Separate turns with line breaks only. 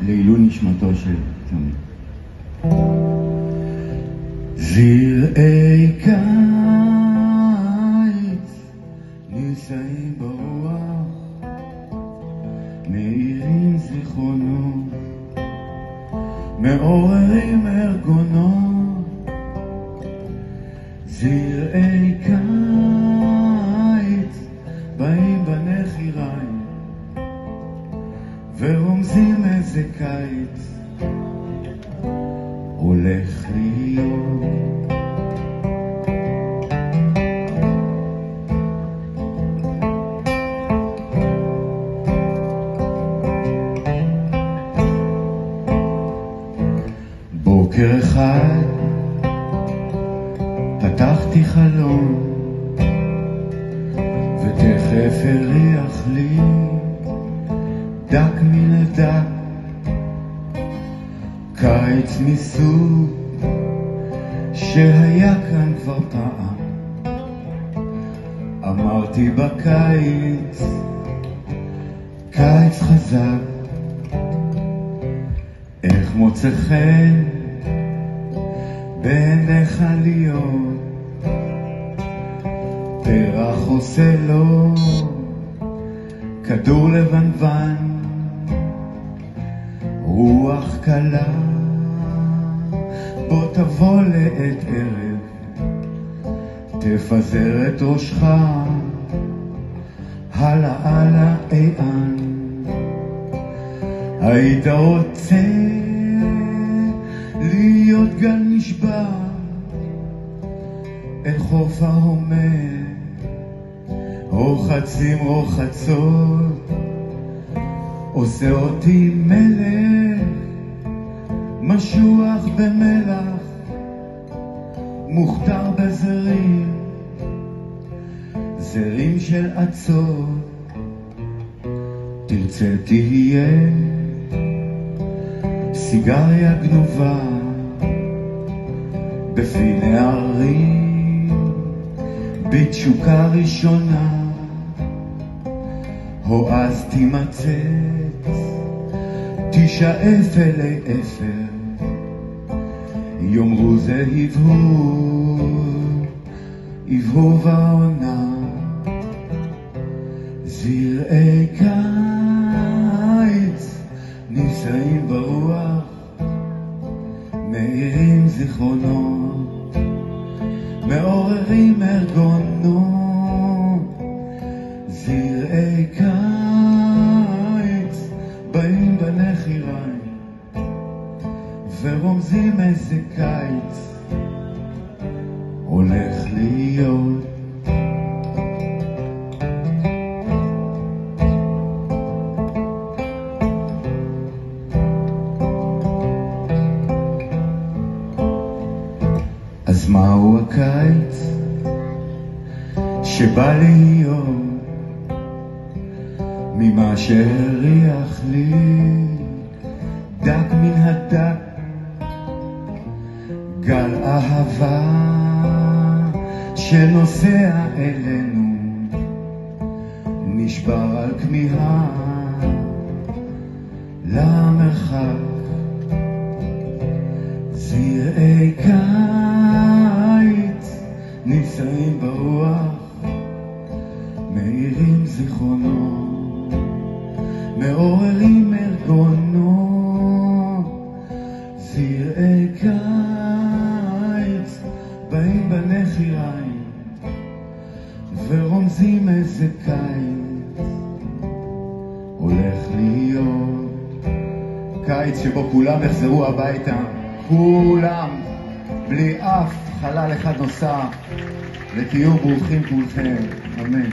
לעילוי נשמתו של תומי. זרעי קיץ נישאים ברוח, מאירים זיכרונות, מעוררים ארגונות. זרעי קיץ באים בנחיריים ורומזים איזה קיץ הולך להיות. בוקר אחד פתחתי חלום ותכף הריח לי דק מן הדק, קיץ מסוג שהיה כאן כבר פעם. אמרתי בקיץ, קיץ חזק, איך מוצא חן בעיניך להיות. פרח עושה לו כדור לבנוון, רוח קלה בוא תבוא לעת ערב, תפזר את ראשך הלאה הלאה איען. היית רוצה להיות גל נשבע אל חוף ההומר, רוחצים רוחצות, עושה אותי מלך משוח במלח, מוכתר בזרים, זרים של עצות. תרצה תהיה סיגריה גנובה בפי נערים בתשוקה ראשונה, או אז תימצץ תשאף אלי אפר, יאמרו זה הבהוב העונה. זרעי קיץ נישאים ברוח, מאירים זיכרונות, מעוררים ארגונות. זרעי קיץ באים בנחיריים ורומזים איזה קיץ הולך להיות. אז מהו הקיץ שבא להיות? ממה שהריח לי דק מן הדק, גל אהבה שנוסע אלינו, נשבר על כמיהה למרחק. זרעי קיץ נישאים ברוח, מאירים זיכרונות, מעוררים ארגונות. זרעי קיץ באים בנחיריים ורומזים איזה קיץ הולך להיות. קיץ שבו כולם יחזרו הביתה, כולם, בלי אף חלל אחד נוסף, ותהיו ברוכים כולכם, אמן.